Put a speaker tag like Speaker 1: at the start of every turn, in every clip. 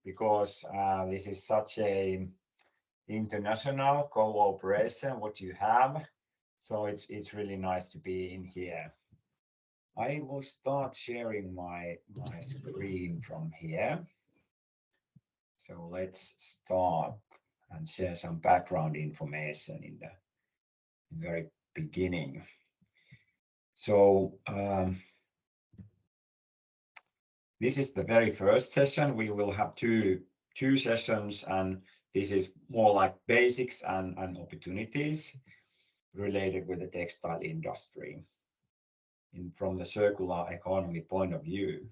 Speaker 1: because this is such a international cooperation what you have. So it's really nice to be in here. I will start sharing my screen from here. So let's start and share some background information in the very beginning. So this is the very first session. We will have two sessions, and this is more like basics and opportunities related with the textile industry from the circular economy point of view.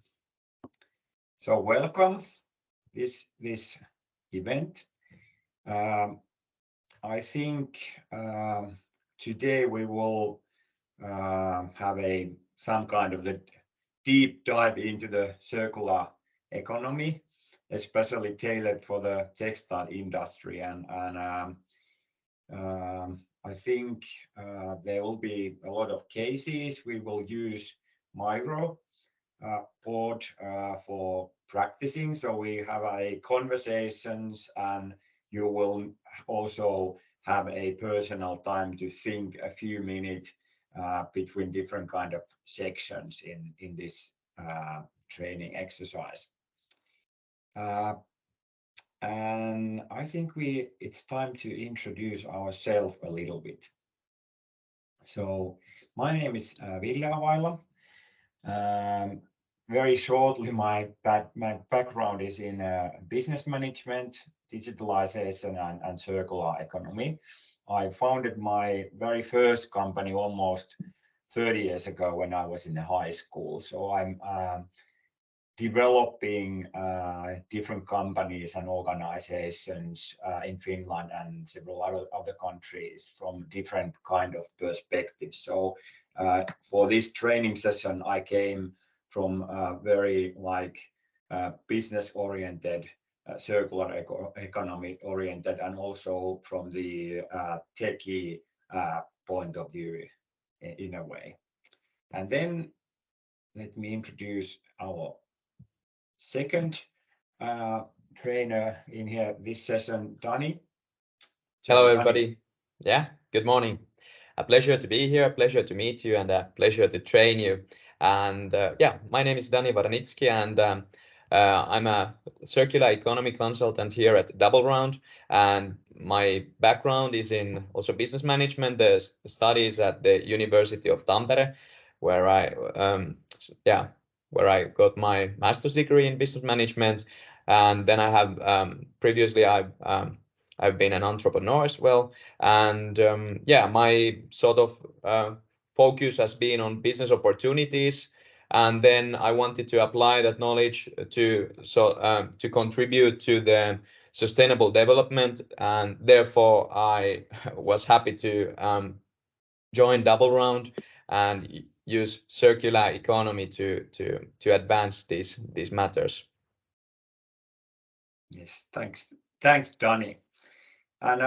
Speaker 1: So welcome this event. I think today we will have some kind of the deep dive into the circular economy, especially tailored for the textile industry. And I think there will be a lot of cases. We will use Miro board for practicing. So we have a conversations, and you will also have a personal time to think a few minutes between different kind of sections in this training exercise. And I think it's time to introduce ourselves a little bit. So my name is Ville Availa. Very shortly, my background is in business management, digitalization, and circular economy. I founded my very first company almost 30 years ago when I was in the high school. So I'm developing different companies and organizations in Finland and several other countries from different kind of perspectives. So for this training session, I came from very business oriented, circular economy oriented, and also from the techie point of view in a way. And then let me introduce our second trainer in here this session, Dani.
Speaker 2: Hello, everybody. Yeah, good morning. A pleasure to be here, a pleasure to meet you, and a pleasure to train you. And yeah, my name is Dani Warnicki, and I'm a circular economy consultant here at Double Round. And my background is in also business management, the studies at the University of Tampere, where I got my master's degree in business management. And then I have previously I've been an entrepreneur as well, and yeah, my sort of focus has been on business opportunities, and then I wanted to apply that knowledge to contribute to the sustainable development, and therefore I was happy to join Double Round and use circular economy to advance these matters.
Speaker 1: Yes, thanks, Dani. And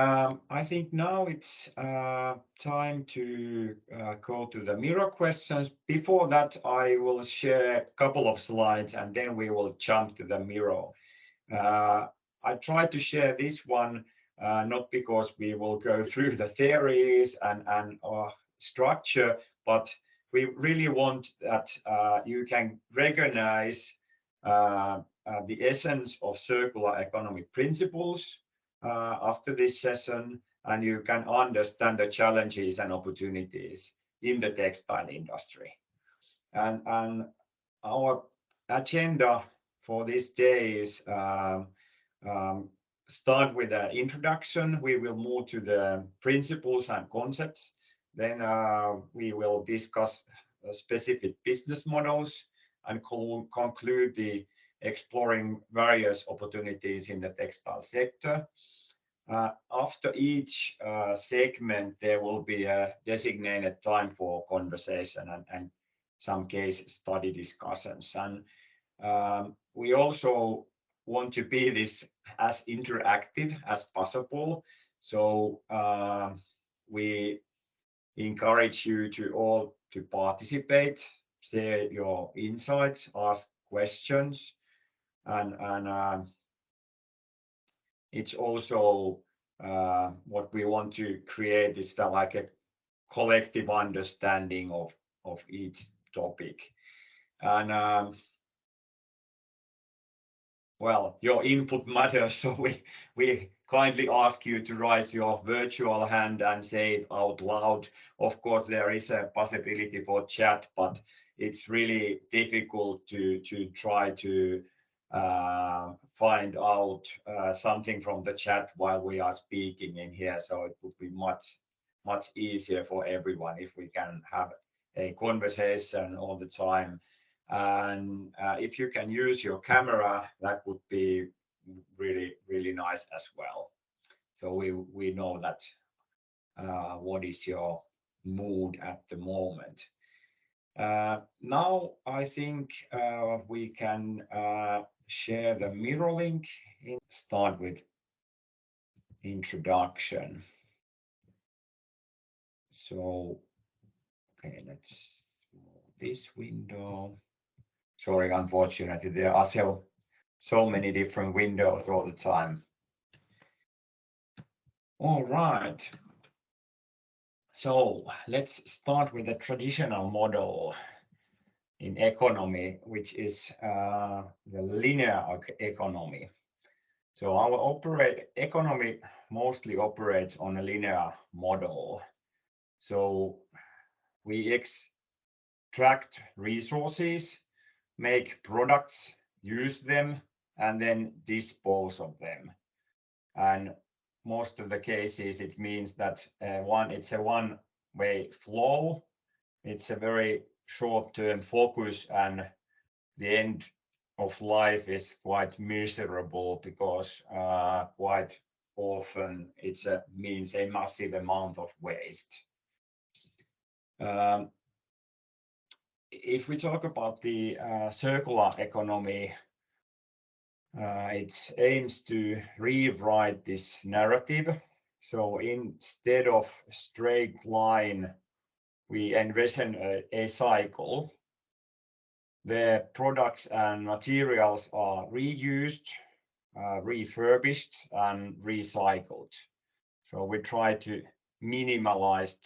Speaker 1: I think now it's time to go to the Miro questions. Before that, I will share a couple of slides, and then we will jump to the Miro. I tried to share this one not because we will go through the theories and structure, but we really want that you can recognize the essence of circular economy principles after this session, and you can understand the challenges and opportunities in the textile industry. And our agenda for this day is start with an introduction. We will move to the principles and concepts. Then we will discuss specific business models and conclude the exploring various opportunities in the textile sector. After each segment, there will be a designated time for conversation and some case study discussions. And we also want to be this as interactive as possible. So we encourage you to all to participate, share your insights, ask questions. and it's also what we want to create is like a collective understanding of each topic. And well, your input matters, so we kindly ask you to raise your virtual hand and say it out loud. Of course, there is a possibility for chat, but it's really difficult to try to find out something from the chat while we are speaking in here. So it would be much easier for everyone if we can have a conversation all the time. And if you can use your camera, that would be really nice as well. So we know that what is your mood at the moment. Now I think we can share the mirror link. Start with introduction. So okay, let's move this window. Sorry, unfortunately, there are so many different windows all the time. All right. So let's start with the traditional model in economy, which is the linear economy. So our economy mostly operates on a linear model. So we extract resources, make products, use them, and then dispose of them. And most of the cases, it means that it's a one-way flow. It's a very short-term focus, and the end of life is quite miserable because quite often it means a massive amount of waste. If we talk about the circular economy, it aims to rewrite this narrative. So instead of straight line, we envision a cycle. The products and materials are reused, refurbished, and recycled. So we try to minimize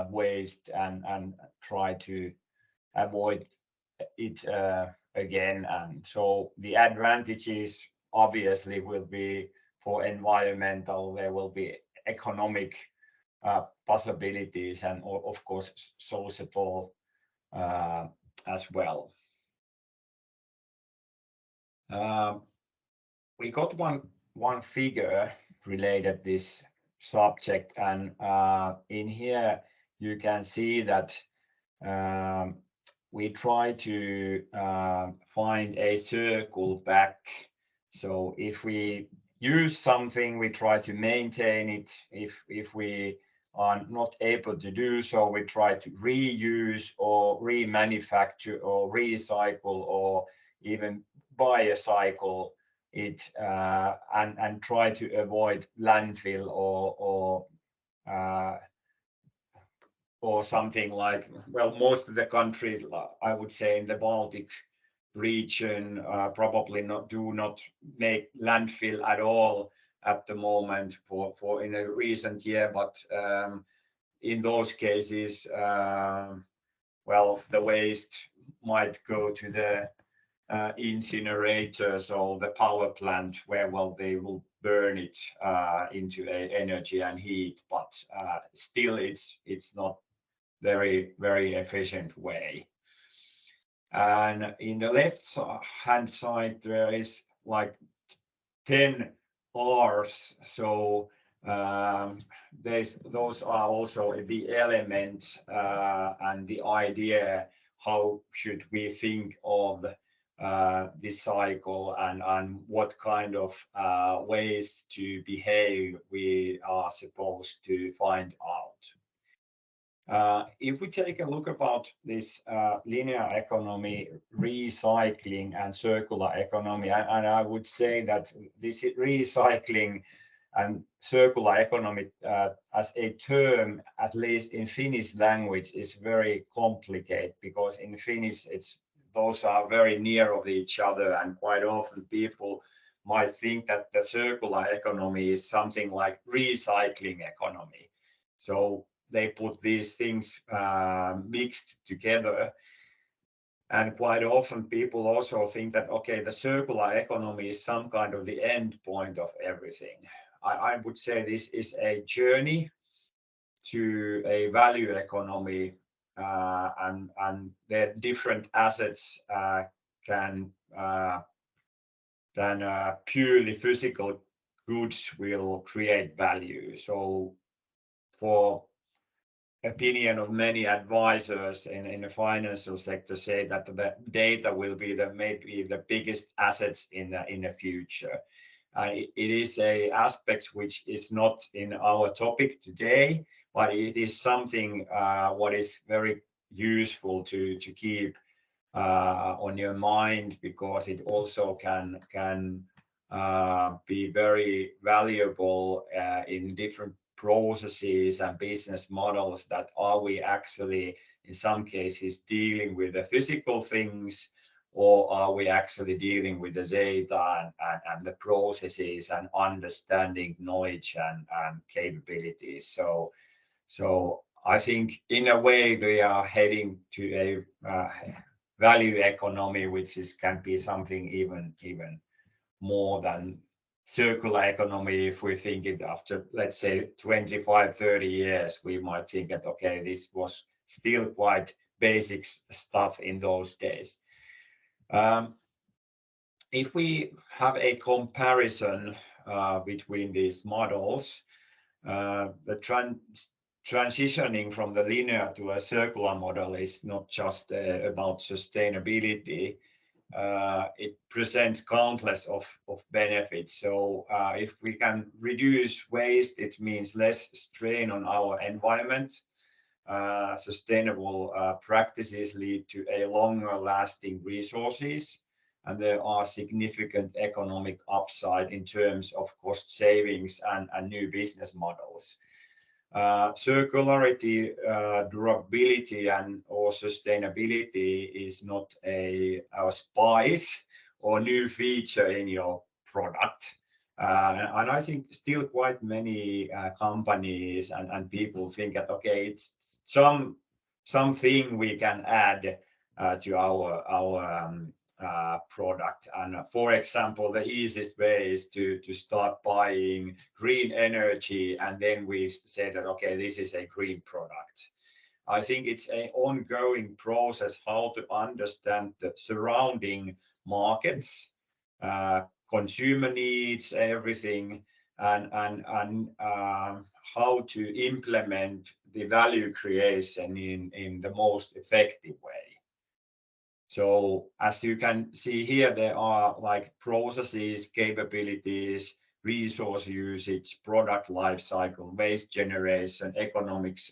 Speaker 1: waste and try to avoid it again. And so the advantages obviously will be for environmental, there will be economic possibilities, and of course societal as well. We got one figure related this subject, and in here you can see that we try to find a circle back. So if we use something, we try to maintain it. If we are not able to do so, we try to reuse or remanufacture or recycle or even biocycle it and try to avoid landfill or something like, well, most of the countries, I would say in the Baltic region, probably do not make landfill at all at the moment for in a recent year, but in those cases, well, the waste might go to the incinerators or the power plant where, well, they will burn it into energy and heat, but still it's not very efficient way. And in the left hand side there is like 10 R's. So those are also the elements and the idea how should we think of this cycle and what kind of ways to behave we are supposed to find out. If we take a look about this linear economy, recycling and circular economy, and I would say that this recycling and circular economy as a term, at least in Finnish language, is very complicated because in Finnish it's those are very near of each other, and quite often people might think that the circular economy is something like recycling economy. So they put these things mixed together. And quite often people also think that, okay, the circular economy is some kind of the end point of everything. I would say this is a journey to a value economy, and the different assets can than purely physical goods will create value. So for opinion of many advisors in the financial sector say that the data will be maybe the biggest assets in the future. It is a aspect which is not in our topic today, but it is something what is very useful to keep on your mind, because it also can be very valuable in different processes and business models. That are we actually in some cases dealing with the physical things, or are we actually dealing with the data and the processes and understanding knowledge and capabilities. So I think in a way they are heading to a value economy, which can be something even more than circular economy. If we think it after, let's say, 25-30 years, we might think that, okay, this was still quite basic stuff in those days. If we have a comparison between these models, the transitioning from the linear to a circular model is not just about sustainability. It presents countless of benefits. So if we can reduce waste, it means less strain on our environment. Sustainable practices lead to a longer lasting resources, and there are significant economic upside in terms of cost savings and new business models. Circularity, durability, and or sustainability is not a spice or new feature in your product. And I think still quite many companies and people think that, okay, it's something we can add to our product. And for example, the easiest way is to start buying green energy, and then we say that, okay, this is a green product. I think it's an ongoing process how to understand the surrounding markets, consumer needs, everything, and how to implement the value creation in the most effective way. So as you can see here, there are like processes, capabilities, resource usage, product life cycle, waste generation, economics,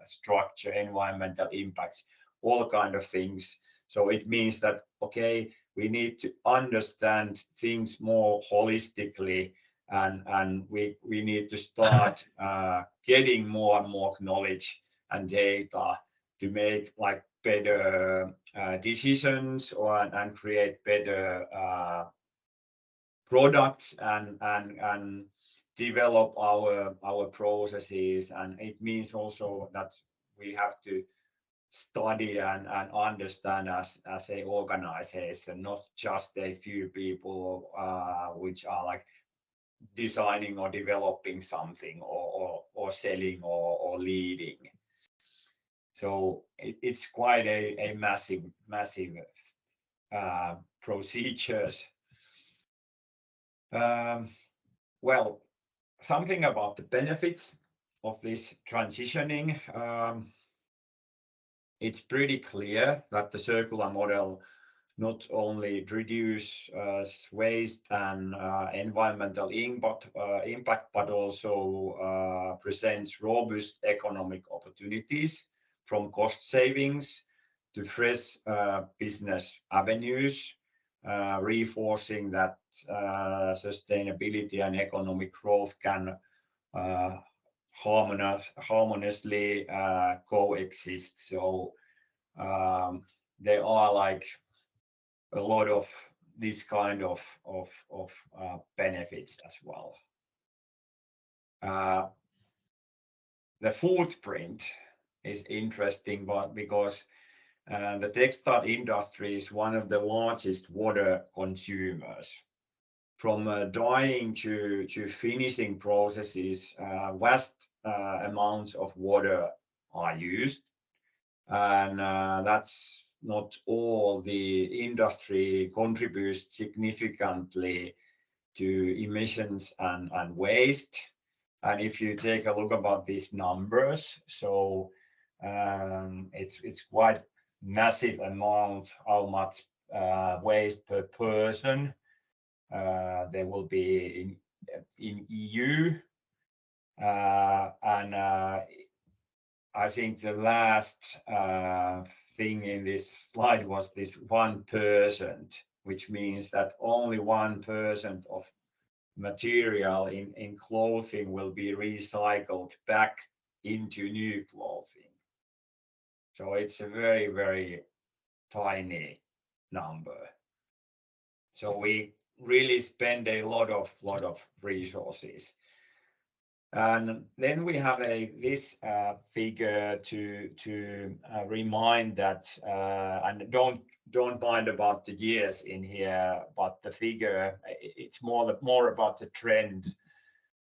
Speaker 1: structure, environmental impacts, all kind of things. So it means that, okay, we need to understand things more holistically, and we need to start getting more and more knowledge and data to make like better decisions and create better products and develop our processes. And it means also that we have to study and understand as a organization, not just a few people which are like designing or developing something or selling or leading. So it's quite a massive procedures. Well, something about the benefits of this transitioning. It's pretty clear that the circular model not only reduce waste and environmental impact, but also presents robust economic opportunities, from cost savings to fresh business avenues, reinforcing that sustainability and economic growth can harmoniously coexist. So there are like a lot of this kind of benefits as well. The footprint is interesting, but because the textile industry is one of the largest water consumers. From dyeing to finishing processes, vast amounts of water are used, and that's not all. The industry contributes significantly to emissions and waste. And if you take a look about these numbers, so it's quite massive amount how much waste per person there will be in EU, and I think the last thing in this slide was this 1%, which means that only 1% of material in clothing will be recycled back into new clothing. So it's a very, very tiny number. So we really spend a lot of resources. And then we have this figure to remind that, and don't mind about the years in here, but the figure, it's more about the trend,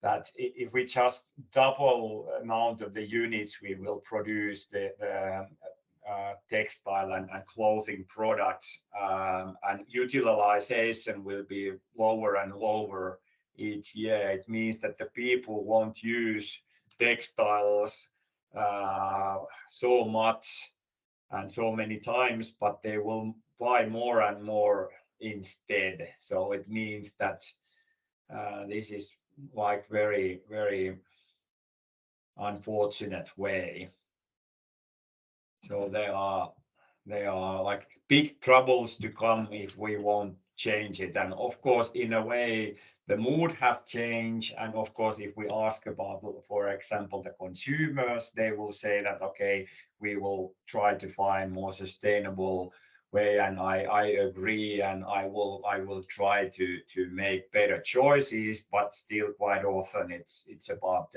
Speaker 1: that if we just double amount of the units we will produce the textile and clothing products, and utilization will be lower and lower each year. It means that the people won't use textiles so much and so many times, but they will buy more and more instead. So it means that this is like very, very unfortunate way. So there are like big troubles to come if we won't change it. And of course, in a way, the mood have changed. And of course, if we ask about, for example, the consumers, they will say that, okay, we will try to find more sustainable way. And I agree, and I will try to make better choices, but still quite often it's about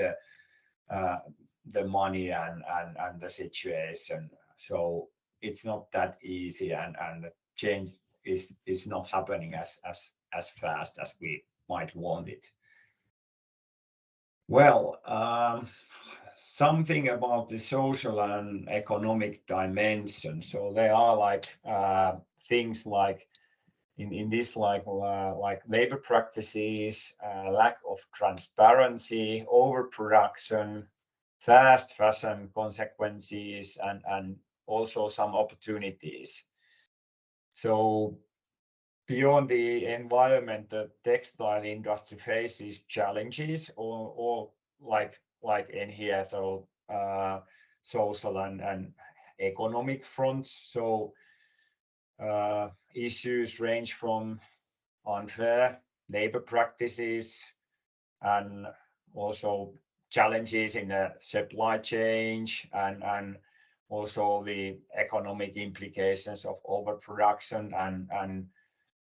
Speaker 1: the money and the situation. So it's not that easy, and the change is not happening as fast as we might want it. Well, something about the social and economic dimension. So there are like things like in this like labor practices, lack of transparency, overproduction, fast fashion consequences, and also some opportunities. So beyond the environment, the textile industry faces challenges, or like in here, so social and economic fronts. So issues range from unfair labor practices, and also challenges in the supply chain, and also the economic implications of overproduction and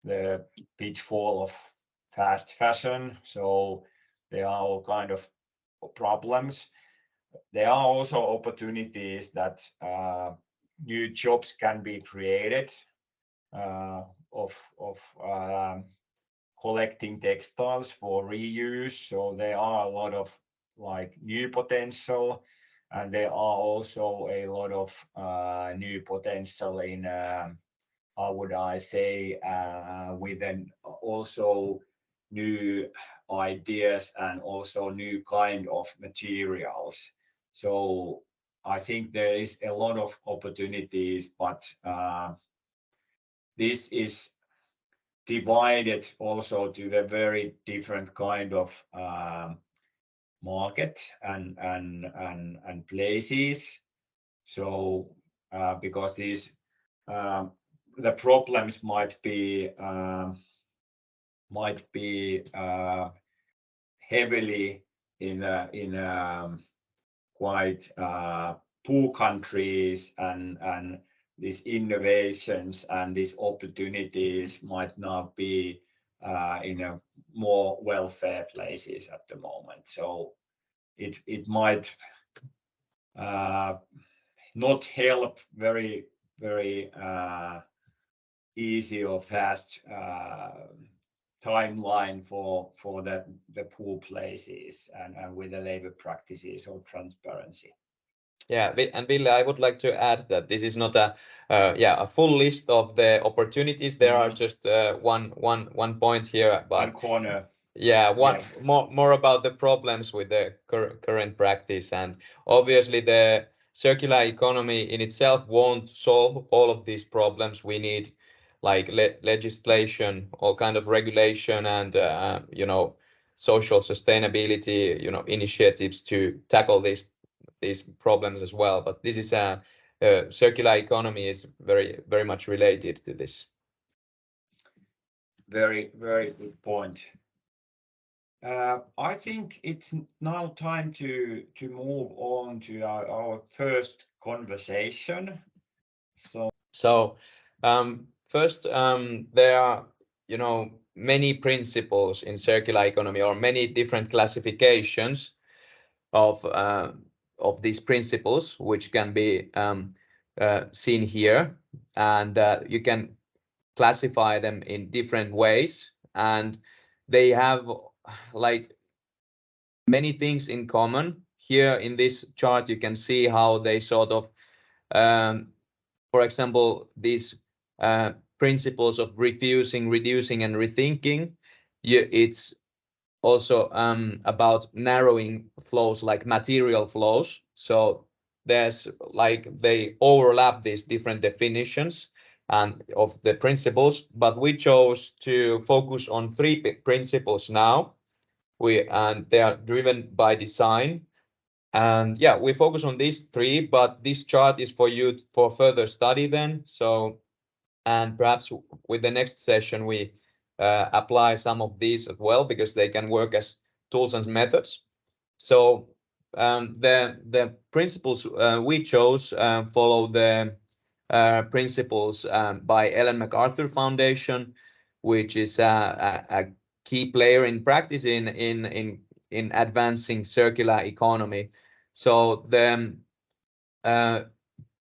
Speaker 1: the pitfall of fast fashion. So there are all kind of problems. There are also opportunities that new jobs can be created of collecting textiles for reuse. So there are a lot of like new potential, and there are also a lot of new potential in how would I say with an also new ideas and also new kind of materials. So I think there is a lot of opportunities, but this is divided also to the very different kind of market and places. So because these the problems might be heavily in quite poor countries and these innovations and these opportunities might not be in a more welfare places at the moment. So it might not help very easy or fast timeline for the poor places and with the labor practices or transparency.
Speaker 2: Yeah, and Ville, I would like to add that this is not a full list of the opportunities. There are just one point here, but
Speaker 1: one corner.
Speaker 2: Yeah, more about the problems with the current practice, and obviously the circular economy in itself won't solve all of these problems. We need like legislation, all kind of regulation, and social sustainability, initiatives to tackle these problems as well. But this is a circular economy is very much related to this.
Speaker 1: Very good point. I think it's now time to move on to our first conversation.
Speaker 2: So first, there are many principles in circular economy, or many different classifications of these principles, which can be seen here, and you can classify them in different ways, and they have like many things in common. Here in this chart you can see how they sort of for example, these principles of refusing, reducing, and rethinking, it's also about narrowing flows, like material flows. So there's like they overlap these different definitions and of the principles, but we chose to focus on three principles now. And they are driven by design. And yeah, we focus on these three, but this chart is for you for further study then. So, and perhaps with the next session, we apply some of these as well, because they can work as tools and methods. So the principles we chose follow the principles by Ellen MacArthur Foundation, which is a key player in practice in advancing circular economy. So the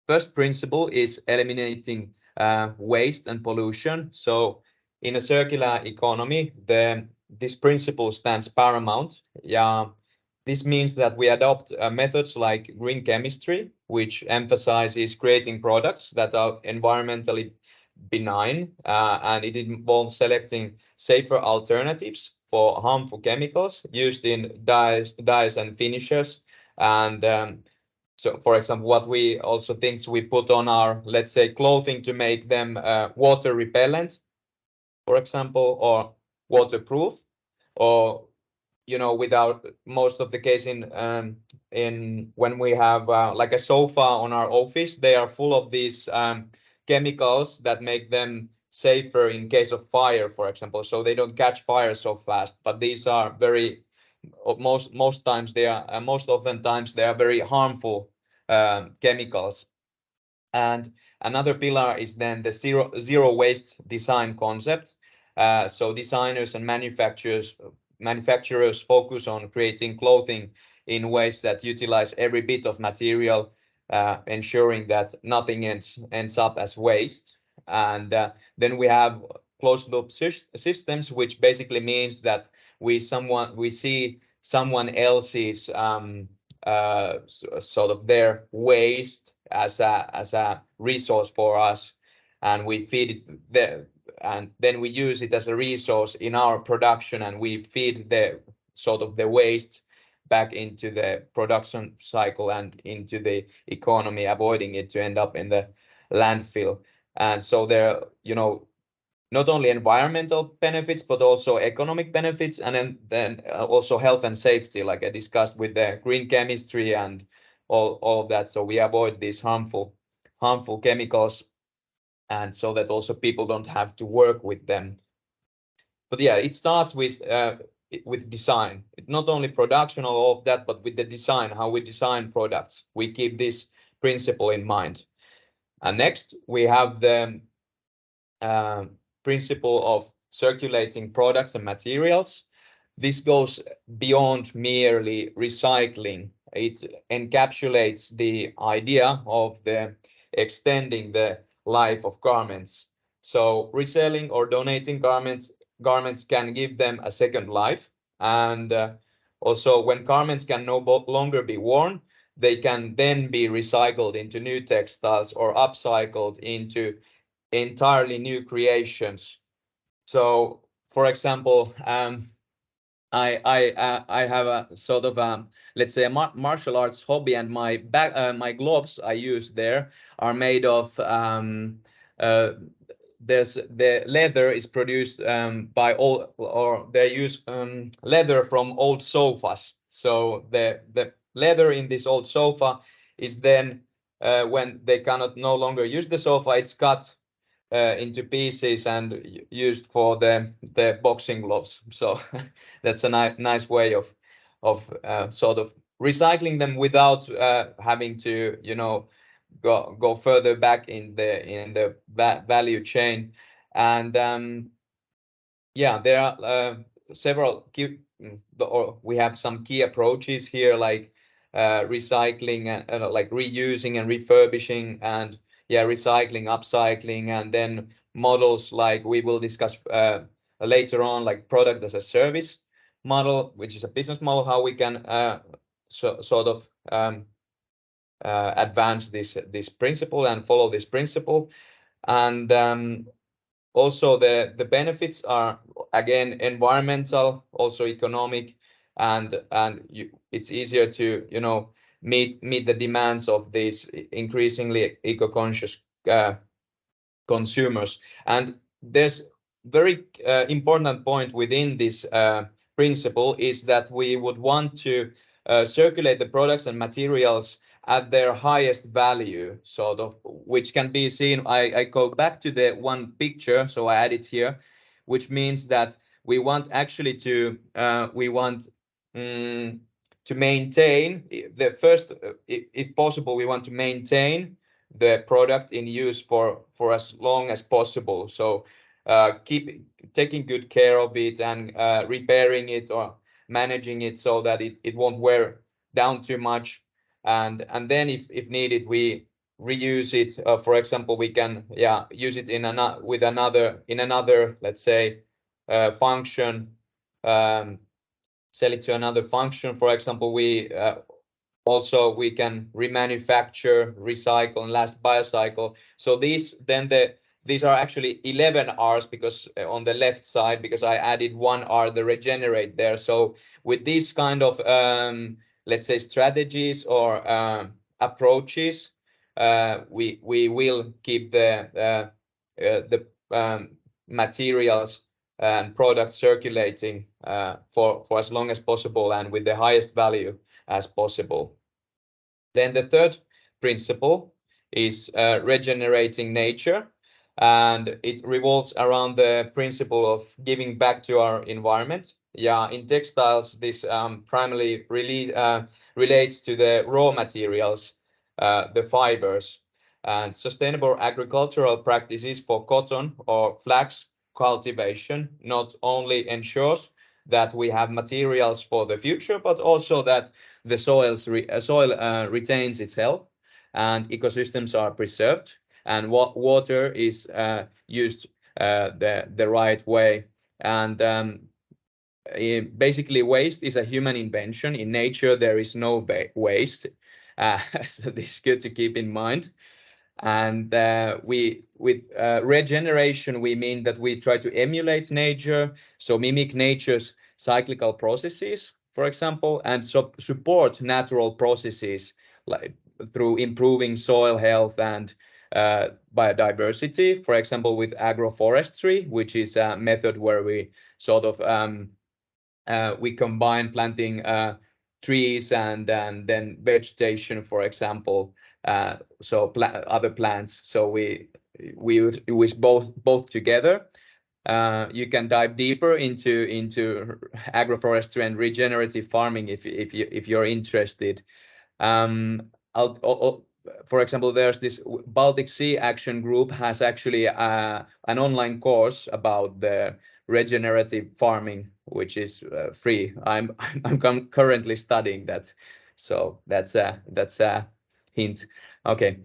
Speaker 2: first principle is eliminating waste and pollution. So in a circular economy, this principle stands paramount. Yeah, this means that we adopt methods like green chemistry, which emphasizes creating products that are environmentally benign, and it involves selecting safer alternatives for harmful chemicals used in dyes and finishers. And so, for example, what we also think we put on our, let's say, clothing to make them water repellent, for example, or waterproof, or without most of the case in when we have like a sofa on our office, they are full of these chemicals that make them safer in case of fire, for example, so they don't catch fire so fast. But these are very most times they are most oftentimes they are very harmful chemicals. And another pillar is then the zero waste design concept. So designers and manufacturers focus on creating clothing in ways that utilize every bit of material, ensuring that nothing ends up as waste. And then we have closed loop systems, which basically means that we see someone else's sort of their waste as a resource for us, and we feed it there, and then we use it as a resource in our production, and we feed the sort of the waste back into the production cycle and into the economy, avoiding it to end up in the landfill. And so there, not only environmental benefits, but also economic benefits, and then also health and safety, like I discussed with the green chemistry and all of that. So we avoid these harmful chemicals, and so that also people don't have to work with them. But yeah, it starts with design. It's not only production or all of that, but with the design, how we design products. We keep this principle in mind. And next, we have the principle of circulating products and materials. This goes beyond merely recycling. It encapsulates the idea of extending the life of garments. So reselling or donating garments can give them a second life. And also when garments can no longer be worn, they can then be recycled into new textiles or upcycled into entirely new creations. So, for example, I have a sort of let's say a martial arts hobby, and my gloves I use there are made of there's the leather is produced by all, or they use leather from old sofas. So the leather in this old sofa is then when they cannot no longer use the sofa, it's cut into pieces and used for the boxing gloves. So that's a nice way of sort of recycling them without having to, you know, go further back in the value chain. And yeah, there are several key, or we have some key approaches here, like recycling and like reusing and refurbishing, and yeah, recycling, upcycling, and then models like we will discuss later on, like product as a service model, which is a business model, how we can sort of advance this principle and follow this principle. And also the benefits are again environmental, also economic, and it's easier to, you know, meet the demands of these increasingly eco-conscious consumers. And there's very important point within this principle is that we would want to circulate the products and materials at their highest value, sort of, which can be seen. I go back to the one picture, so I add it here, which means that we want actually to to maintain the first, if possible, we want to maintain the product in use for as long as possible. So keep taking good care of it and repairing it or managing it so that it won't wear down too much. And then if needed, we reuse it. For example, we can use it in another, let's say, function, sell it to another function. For example, we can remanufacture, recycle, and last biocycle. So these are actually 11 R's, because on the left side, because I added one R, the regenerate there. So with these kind of let's say strategies or approaches, we will keep the materials and products circulating for as long as possible and with the highest value as possible. Then the third principle is regenerating nature, and it revolves around the principle of giving back to our environment. Yeah, in textiles, this primarily relates to the raw materials, the fibers, and sustainable agricultural practices for cotton or flax cultivation not only ensures that we have materials for the future, but also that the soil retains its health and ecosystems are preserved and water is used the right way. And basically, waste is a human invention. In nature, there is no waste. So this is good to keep in mind. And with regeneration, we mean that we try to emulate nature, so mimic nature's cyclical processes, for example, and support natural processes like through improving soil health and biodiversity. For example, with agroforestry, which is a method where we sort of we combine planting trees and then vegetation, for example. So other plants. So we use both together. You can dive deeper into agroforestry and regenerative farming if you're interested. for example, there's this Baltic Sea Action Group has actually an online course about the regenerative farming, which is free. I'm currently studying that, so that's a hint. Okay,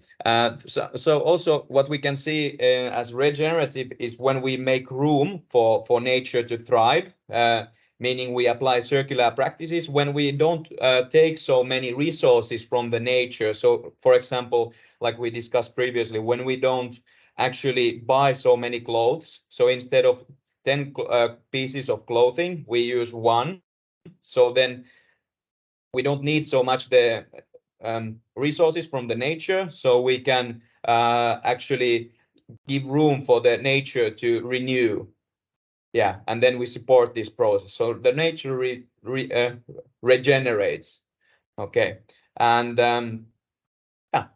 Speaker 2: so also what we can see as regenerative is when we make room for nature to thrive, meaning we apply circular practices when we don't take so many resources from the nature. So for example, like we discussed previously, when we don't actually buy so many clothes, so instead of 10 pieces of clothing, we use one. So then we don't need so much the resources from the nature, so we can actually give room for the nature to renew. Yeah, and then we support this process. So the nature regenerates. Okay, and yeah.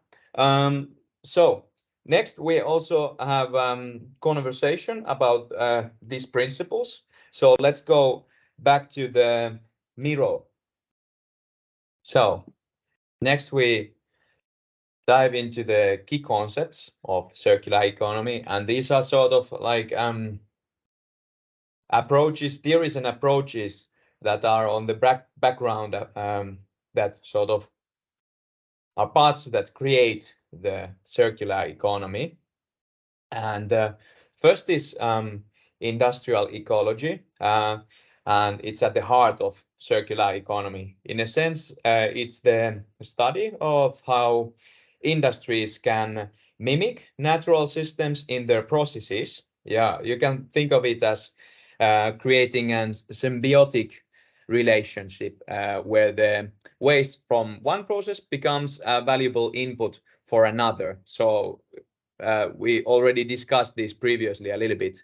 Speaker 2: So next we also have conversation about these principles. So let's go back to the Miro. So next we dive into the key concepts of circular economy, and these are sort of like approaches, theories and approaches that are on the background that sort of are parts that create the circular economy. And first is industrial ecology, and it's at the heart of circular economy. In a sense, it's the study of how industries can mimic natural systems in their processes. Yeah, you can think of it as creating a symbiotic relationship where the waste from one process becomes a valuable input for another. So we already discussed this previously a little bit.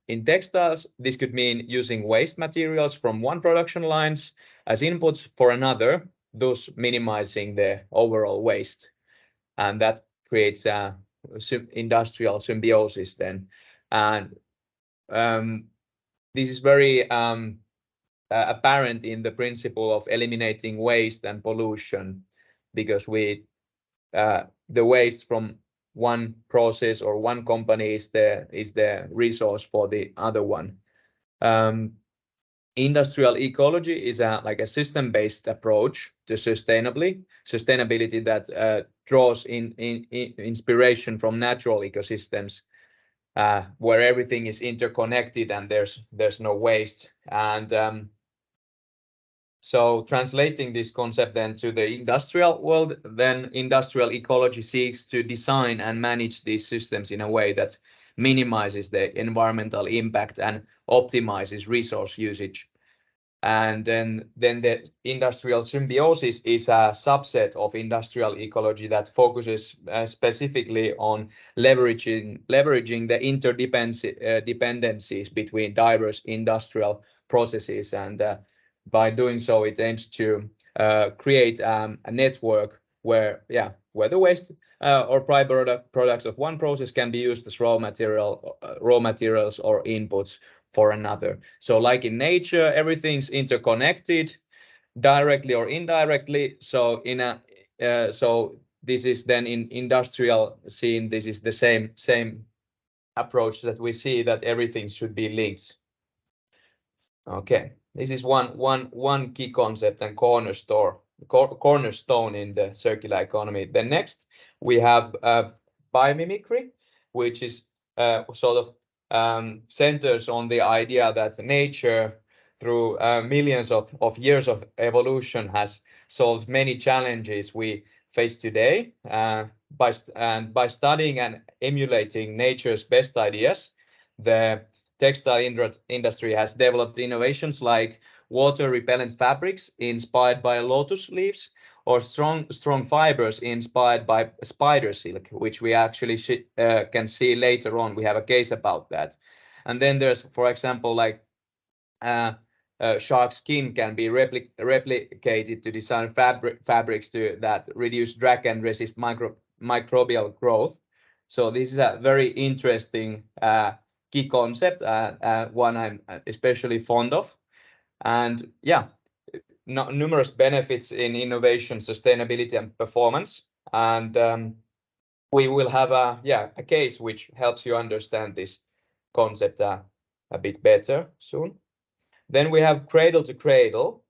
Speaker 2: In textiles, this could mean using waste materials from one production lines as inputs for another, thus minimizing the overall waste. And that creates a industrial symbiosis then. And this is very apparent in the principle of eliminating waste and pollution, because the waste from one process or one company is the resource for the other one. Industrial ecology is like a system-based approach to sustainability that draws in inspiration from natural ecosystems, where everything is interconnected and there's no waste. And so translating this concept then to the industrial world, then industrial ecology seeks to design and manage these systems in a way that minimizes the environmental impact and optimizes resource usage. And then the industrial symbiosis is a subset of industrial ecology that focuses specifically on leveraging the interdependencies between diverse industrial processes. And by doing so, it aims to create a network where the waste or products of one process can be used as raw materials or inputs for another. So like in nature, everything's interconnected directly or indirectly. So so this is then in industrial scene, this is the same approach that we see, that everything should be linked. Okay, this is one key concept and cornerstone in the circular economy. Then next we have biomimicry, which is sort of centers on the idea that nature, through millions of years of evolution, has solved many challenges we face today. By studying and emulating nature's best ideas, the textile industry has developed innovations like water repellent fabrics inspired by lotus leaves, or strong fibers inspired by spider silk, which we actually can see later on. We have a case about that. And then there's, for example, like shark skin can be replicated to design fabrics that reduce drag and resist microbial growth. So this is a very interesting key concept, one I'm especially fond of. And yeah, numerous benefits in innovation, sustainability, and performance. And we will have a case which helps you understand this concept a bit better soon. Then we have cradle to cradle,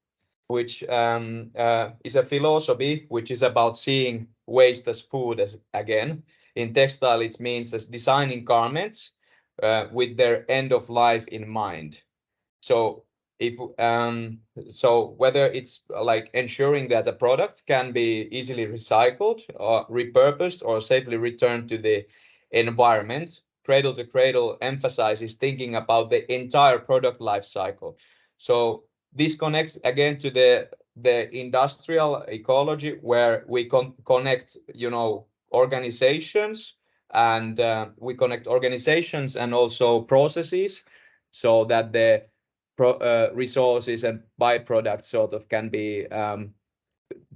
Speaker 2: which is a philosophy which is about seeing waste as food as again. In textile, it means as designing garments with their end of life in mind. So if so whether it's like ensuring that a product can be easily recycled or repurposed or safely returned to the environment, cradle to cradle emphasizes thinking about the entire product life cycle. So this connects again to the industrial ecology, where we connect, organizations, and we connect organizations and also processes, so that the resources and byproducts sort of can be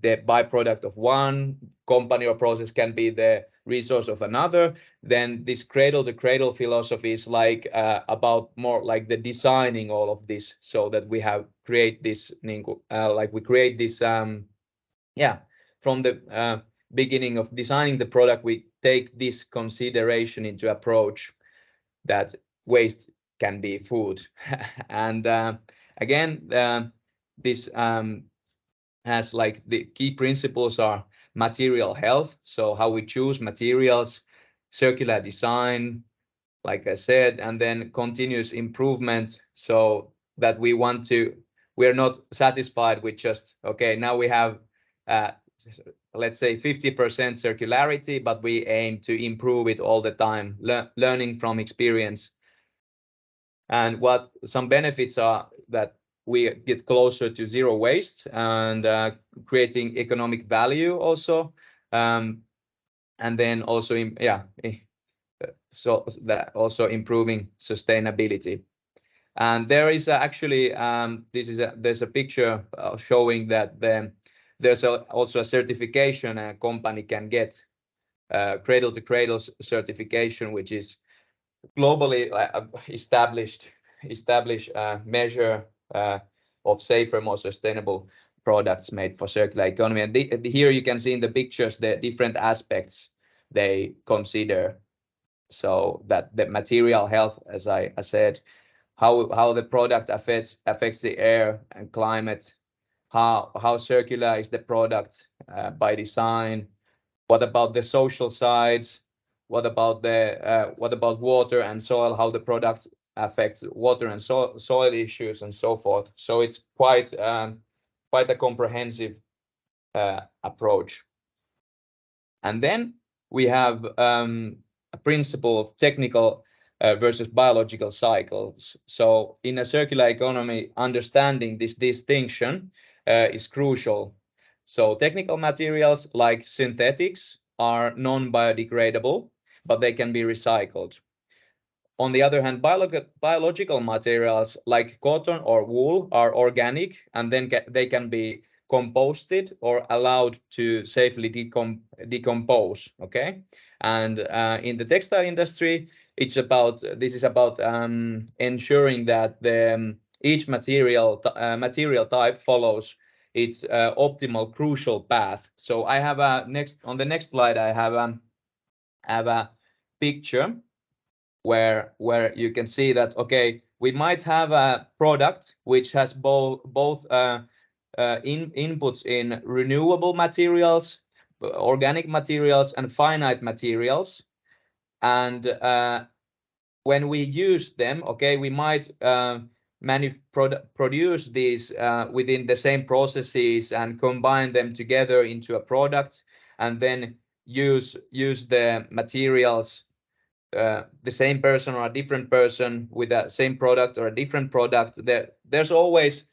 Speaker 2: the byproduct of one company or process can be the resource of another. Then this cradle to cradle philosophy is like about more like the designing all of this, so that we have create this like we create this from the beginning of designing the product, we take this consideration into approach that waste can be food. And again, this has like the key principles are material health, so how we choose materials, circular design, like I said, and then continuous improvement, so that we're not satisfied with just, okay, now we have let's say 50% circularity, but we aim to improve it all the time, learning from experience. And what some benefits are that we get closer to zero waste and creating economic value also, and then also so that also improving sustainability. And there is actually there's a picture showing that there's also a certification a company can get, cradle to cradle certification, which is globally established measure of safer, more sustainable products made for circular economy. And here you can see in the pictures the different aspects they consider. So that the material health, as I said, how the product affects the air and climate, how circular is the product by design, what about the social sides, what about water and soil, how the product affects water and soil issues, and so forth. So it's quite a comprehensive approach. And then we have a principle of technical versus biological cycles. So in a circular economy, understanding this distinction is crucial. So technical materials like synthetics are non-biodegradable, but they can be recycled. On the other hand, biological materials like cotton or wool are organic, and then they can be composted or allowed to safely decompose. Okay, and in the textile industry, this is about ensuring that each material type follows its optimal crucial path. So I have on the next slide I have a picture where you can see that, okay, we might have a product which has both inputs in renewable materials, organic materials, and finite materials. And when we use them, okay, we might produce these within the same processes and combine them together into a product, and then use the materials, the same person or a different person with the same product or a different product. There's always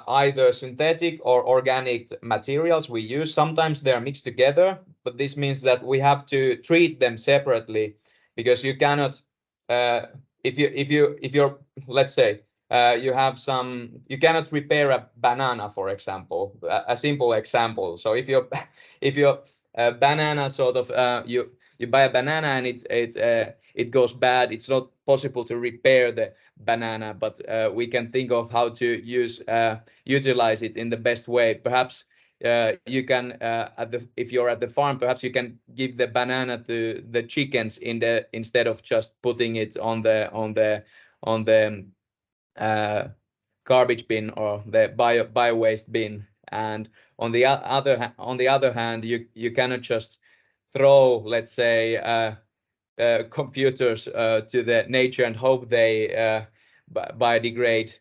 Speaker 2: either synthetic or organic materials we use. Sometimes they're mixed together, but this means that we have to treat them separately, because you cannot if you're let's say you cannot repair a banana, for example, a simple example. So if your banana sort of you buy a banana and it goes bad, it's not possible to repair the banana, but we can think of how to utilize it in the best way. Perhaps you can if you're at the farm, perhaps you can give the banana to the chickens instead of just putting it on the garbage bin or the bio waste bin. And on the other hand, you cannot just throw, let's say, computers to the nature and hope they biodegrade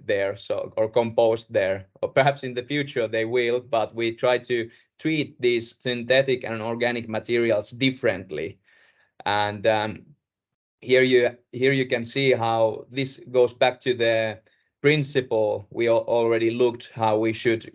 Speaker 2: there, so, or compost there, or perhaps in the future they will, but we try to treat these synthetic and organic materials differently. And here you can see how this goes back to the principle we already looked, how we should,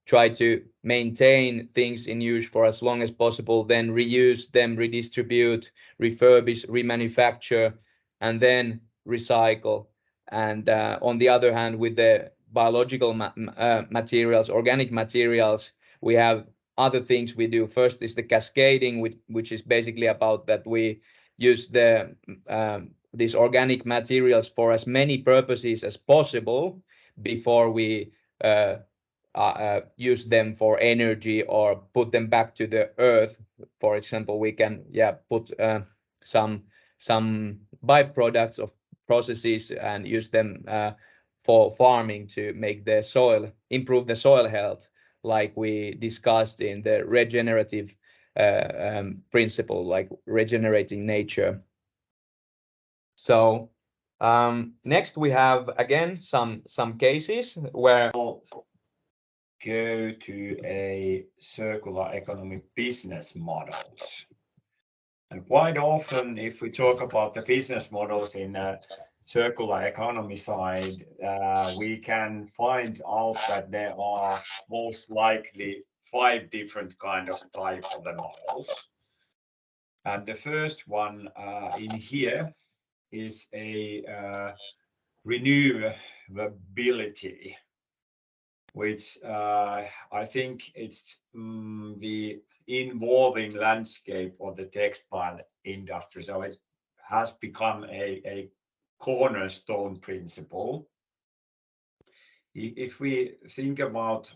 Speaker 2: try to maintain things in use for as long as possible, then reuse them, redistribute, refurbish, remanufacture, and then recycle. And on the other hand, with the biological materials, organic materials, we have other things we do. First is the cascading, which is basically about that we use these organic materials for as many purposes as possible before we use them for energy or put them back to the earth. For example, we can put some byproducts of processes and use them for farming to make the soil, improve the soil health, like we discussed in the regenerative principle, like regenerating nature. So next we have again some cases where
Speaker 1: go to a circular economy business models. And quite often, if we talk about the business models in a circular economy side, we can find out that there are most likely 5 different kind of type of the models. And the first one in here is a renewability, which I think it's the involving landscape of the textile industry. So it has become a cornerstone principle. If we think about,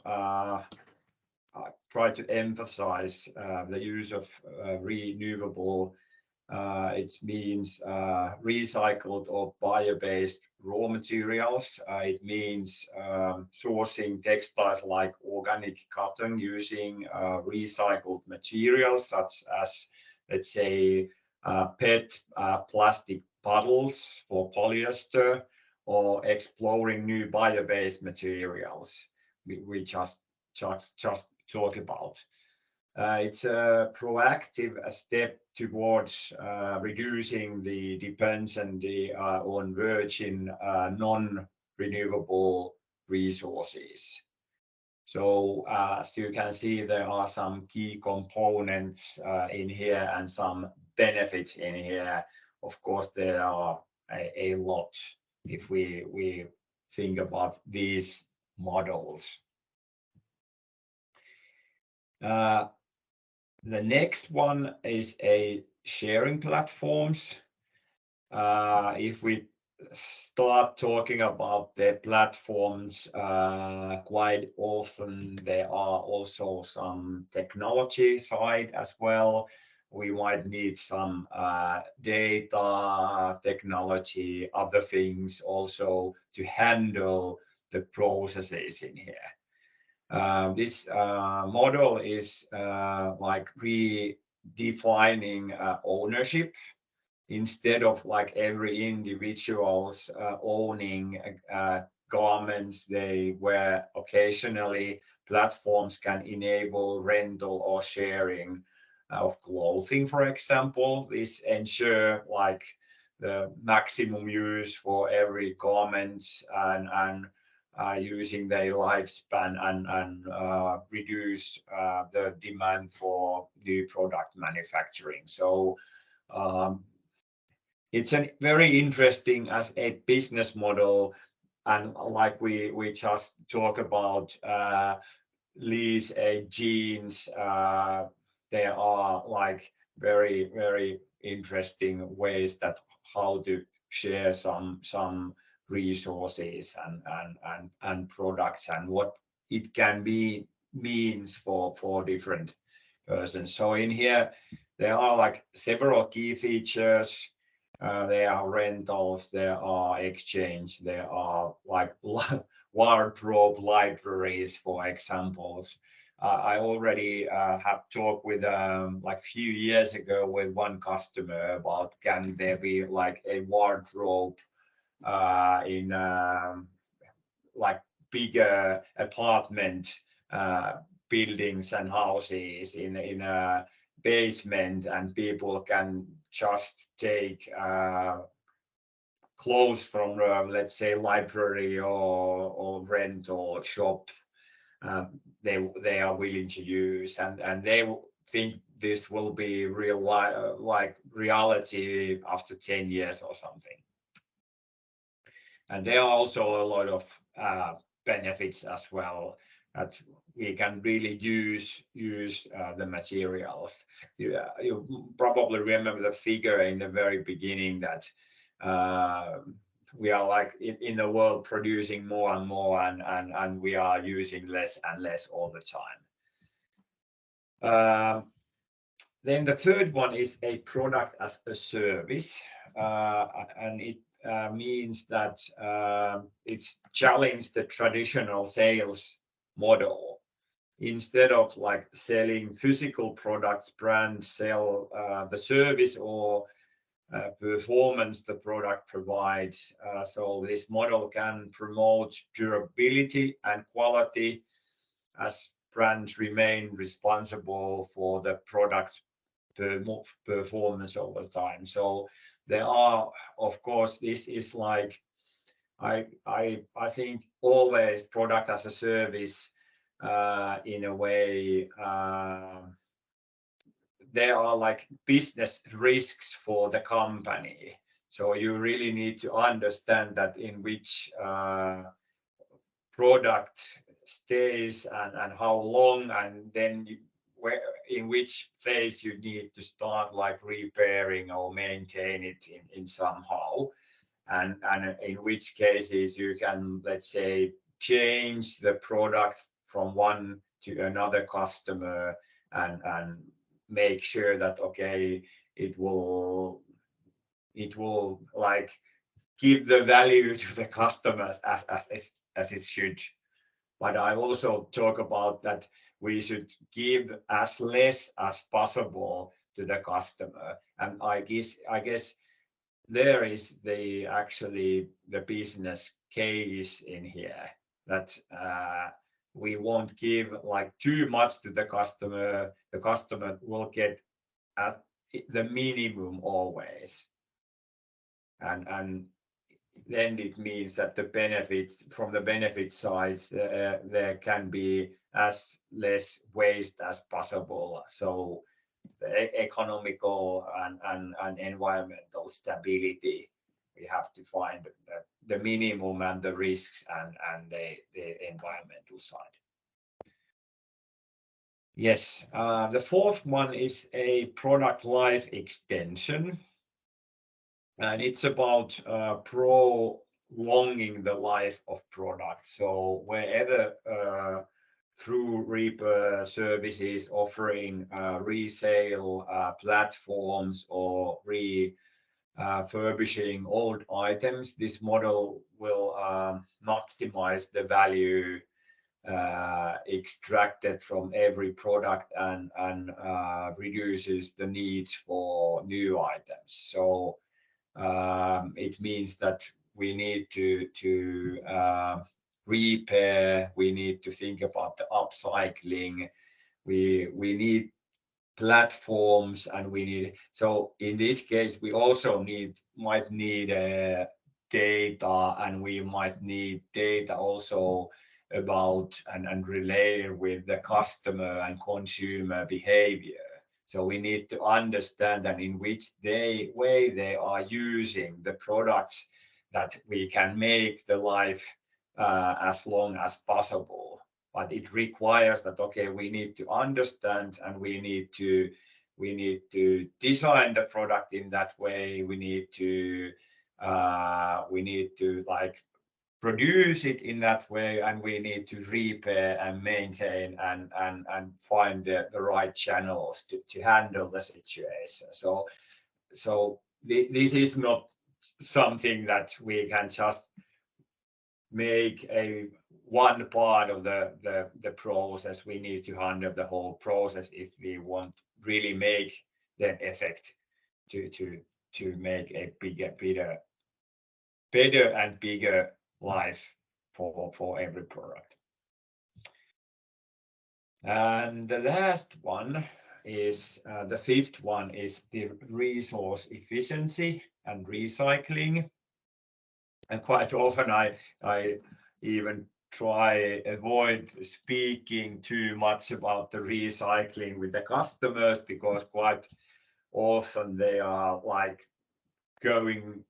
Speaker 1: try to emphasize the use of renewable, it means recycled or bio-based raw materials. It means sourcing textiles like organic cotton using recycled materials such as, let's say, PET plastic bottles for polyester, or exploring new bio-based materials we just talk about. It's a proactive step towards reducing the dependency on virgin non-renewable resources. So as you can see, there are some key components in here and some benefits in here. Of course, there are a lot if we think about these models. The next one is a sharing platforms. If we start talking about the platforms, quite often there are also some technology side as well. We might need some data, technology, other things also to handle the processes in here. This model is like redefining ownership. Instead of like every individual's owning garments, where occasionally platforms can enable rental or sharing of clothing, for example. This ensure like the maximum use for every garment and using their lifespan and reduce the demand for new product manufacturing. So it's a very interesting as a business model, and like we just talk about lease jeans. There are like very interesting ways that how to share some resources and products, and what it can be means for different persons. So in here there are like several key features. There are rentals, there are exchange, there are like wardrobe libraries, for examples. I already have talked with like few years ago with one customer about can there be like a wardrobe in like bigger apartment buildings and houses in a basement, and people can just take clothes from let's say library or rental shop. They are willing to use, and they think this will be real like reality after 10 years or something. And there are also a lot of benefits as well, that we can really use the materials. You probably remember the figure in the very beginning that we are like in the world producing more and more, and we are using less and less all the time. Then the third one is a product as a service, and it means that it's challenged the traditional sales model. Instead of like selling physical products, brands sell the service or performance the product provides. So this model can promote durability and quality, as brands remain responsible for the product's performance over time. So there are, of course, this is like I think always product as a service in a way. There are like business risks for the company. So you really need to understand that in which product stays and how long, and then where in which phase you need to start like repairing or maintain it in somehow, and in which cases you can, let's say, change the product from one to another customer and make sure that okay, it will like give the value to the customers as it should. But I also talk about that we should give as less as possible to the customer, and I guess there is the actually the business case in here, that we won't give like too much to the customer. The customer will get at the minimum always, and then it means that the benefits from the benefit side, there can be as less waste as possible. So the economical and environmental stability, we have to find the minimum and the risks and the environmental side. Yes, the fourth one is a product life extension. And it's about prolonging the life of products. So wherever through repair services offering resale platforms or refurbishing old items, this model will maximize the value extracted from every product and reduces the needs for new items. So it means that we need to repair, we need to think about the upcycling, we need platforms, and we need, so in this case we also might need data, and we might need data also about and relate with the customer and consumer behavior. So we need to understand that in which way they are using the products, that we can make the life as long as possible. But it requires that okay, we need to understand, and we need to design the product in that way. We need to like produce it in that way, and we need to repair and maintain and find the right channels to handle the situation. So this is not something that we can just make a one part of the process. We need to handle the whole process if we want really make the effect to make a better and bigger life for every product. And the last one is the fifth one is the resource efficiency and recycling. And quite often I even try avoid speaking too much about the recycling with the customers, because quite often they are like going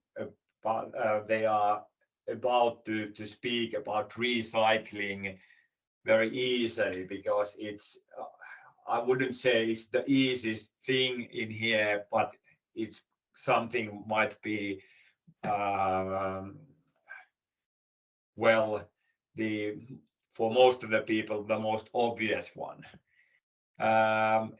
Speaker 1: about they are about to speak about recycling very easily, because it's I wouldn't say it's the easiest thing in here, but it's something might be well, for most of the people, the most obvious one.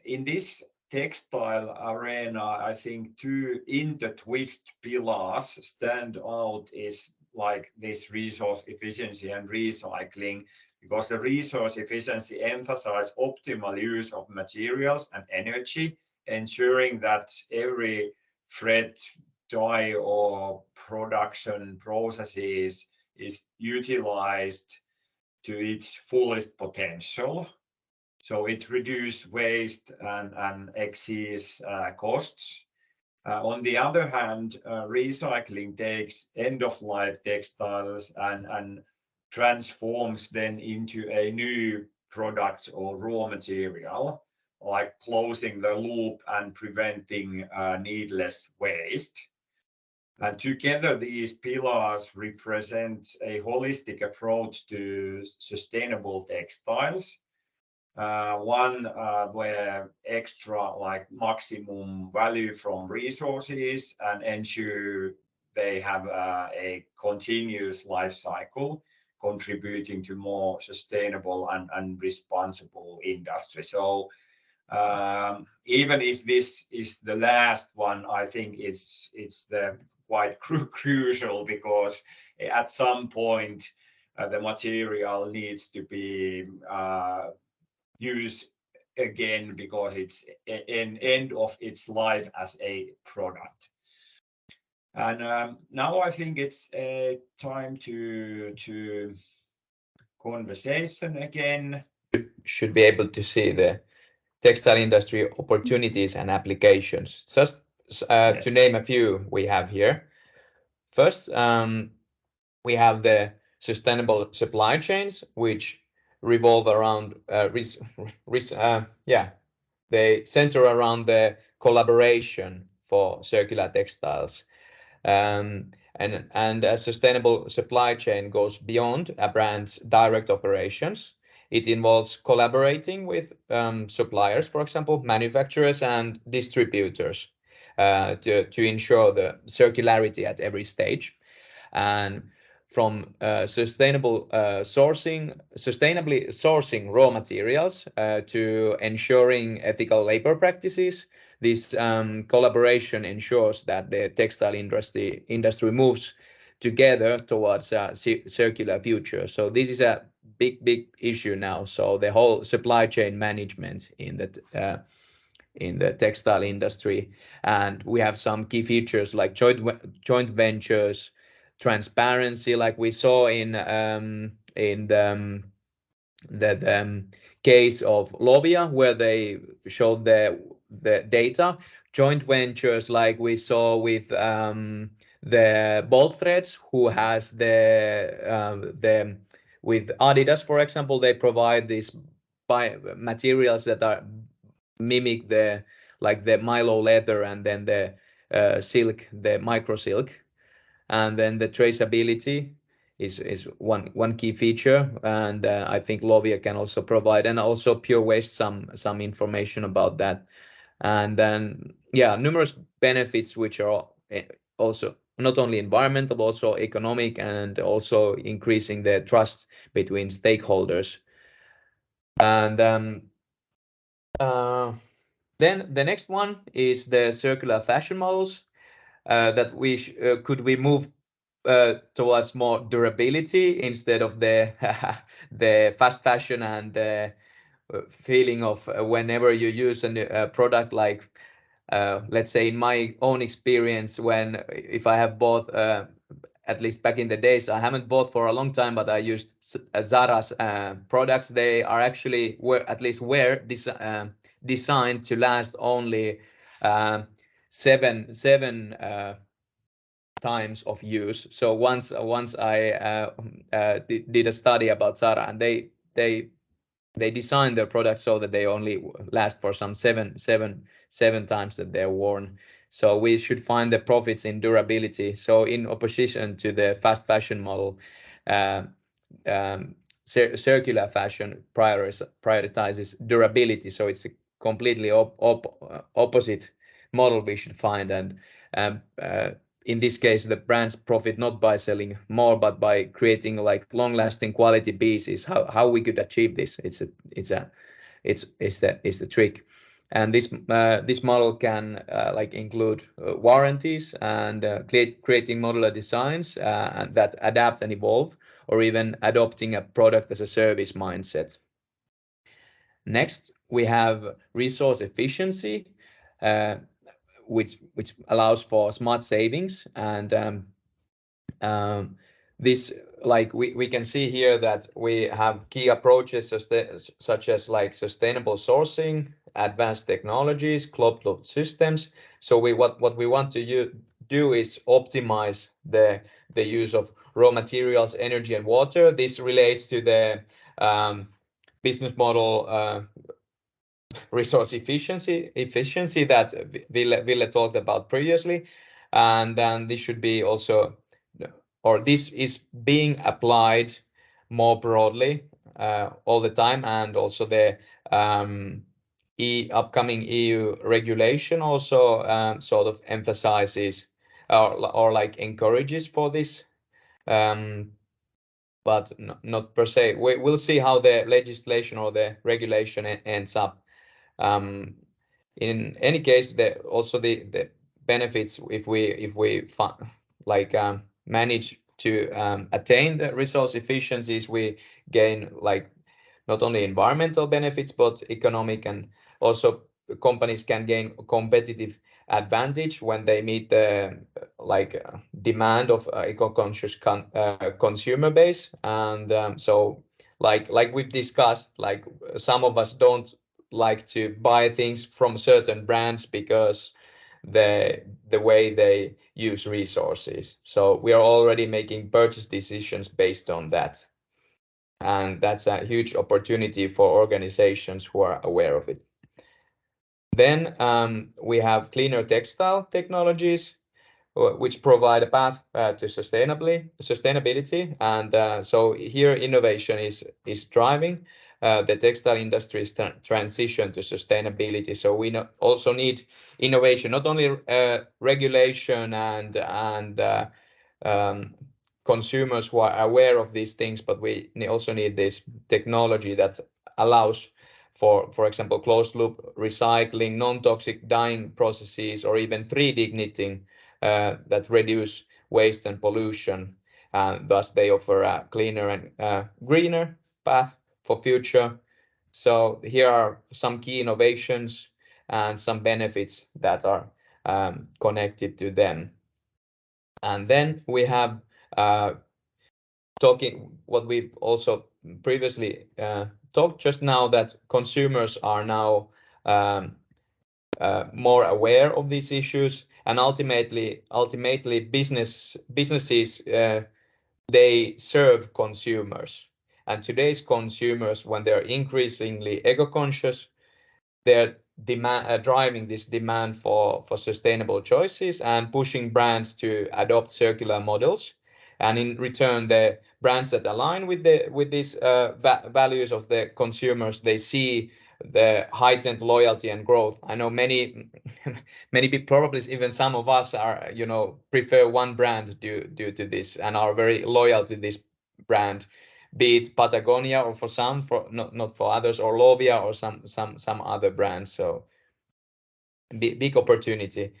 Speaker 1: In this textile arena, I think two intertwist pillars stand out is like this resource efficiency and recycling, because the resource efficiency emphasizes optimal use of materials and energy, ensuring that every thread, dye, or production processes is utilized to its fullest potential. So it reduces waste and exceeds costs. On the other hand, recycling takes end-of-life textiles and transforms them into a new product or raw material, like closing the loop and preventing needless waste. And together, these pillars represent a holistic approach to sustainable textiles. One where extra like maximum value from resources and ensure they have a continuous life cycle, contributing to more sustainable and responsible industry. So even if this is the last one, I think it's the quite crucial, because at some point the material needs to be used again, because it's an end of its life as a product. And now I think it's time to conversation again.
Speaker 2: Should be able to see the textile industry opportunities and applications. Just
Speaker 1: Yes.
Speaker 2: to name a few we have here. First, we have the sustainable supply chains, which revolve around they center around the collaboration for circular textiles. And a sustainable supply chain goes beyond a brand's direct operations. It involves collaborating with suppliers, for example, manufacturers and distributors, to ensure the circularity at every stage. And from sustainably sourcing raw materials to ensuring ethical labor practices, this collaboration ensures that the textile industry moves together towards a circular future. So this is a big issue now. So the whole supply chain management in the textile industry, and we have some key features like joint ventures, transparency, like we saw in the case of Lovia, where they showed the data. Joint ventures like we saw with the Bolt Threads, who has the with Adidas, for example, they provide these materials that are mimic the Milo leather, and then the silk, the micro silk, and then the traceability is one key feature, and I think Lovia can also provide, and also Pure Waste some information about that. And then numerous benefits which are also not only environmental, but also economic, and also increasing the trust between stakeholders. And then the next one is the circular fashion models, that could we move towards more durability instead of the the fast fashion and the feeling of whenever you use a product, like let's say in my own experience, if I have bought at least back in the days, I haven't bought for a long time, but I used Zara's products. They are actually were designed to last only seven times of use. So once I did a study about Zara, and they designed their products so that they only last for some seven times that they're worn. So we should find the profits in durability. So in opposition to the fast fashion model, circular fashion prioritizes durability. So it's a completely opposite model we should find. And in this case, the brands profit not by selling more, but by creating like long-lasting quality pieces. How we could achieve this? It's the trick. And this model can like include warranties and creating modular designs that adapt and evolve, or even adopting a product as a service mindset. Next, we have resource efficiency, which allows for smart savings. And this, like we can see here that we have key approaches such as like sustainable sourcing, advanced technologies, closed loop systems. So what we want to do is optimize the use of raw materials, energy, and water. This relates to the business model resource efficiency that Ville talked about previously. And then this should be also, or this is being applied more broadly all the time. And also the upcoming EU regulation also sort of emphasizes or like encourages for this, but not per se. We'll see how the legislation or the regulation ends up. In any case, also the benefits, if we manage to attain the resource efficiencies, we gain like not only environmental benefits but economic, and also companies can gain competitive advantage when they meet the demand of eco-conscious consumer base. And so like we've discussed, like some of us don't like to buy things from certain brands because the way they use resources. So we are already making purchase decisions based on that. And that's a huge opportunity for organizations who are aware of it. Then we have cleaner textile technologies, which provide a path to sustainability. And so here innovation is driving the textile industry's transition to sustainability. So we also need innovation, not only regulation and consumers who are aware of these things, but we also need this technology that allows for example, closed loop recycling, non-toxic dyeing processes, or even 3D knitting that reduce waste and pollution. Thus, they offer a cleaner and greener path for future. So here are some key innovations and some benefits that are connected to them. And then we have talking what we've also previously talked just now, that consumers are now more aware of these issues, and ultimately businesses they serve consumers. And today's consumers, when they're increasingly eco-conscious, they're driving this demand for sustainable choices and pushing brands to adopt circular models. And in return, the brands that align with these values of the consumers, they see the heightened loyalty and growth. I know many many people, probably even some of us, are prefer one brand due to this and are very loyal to this brand, be it Patagonia or for some, for not for others, or Lovia or some other brands. So big opportunity.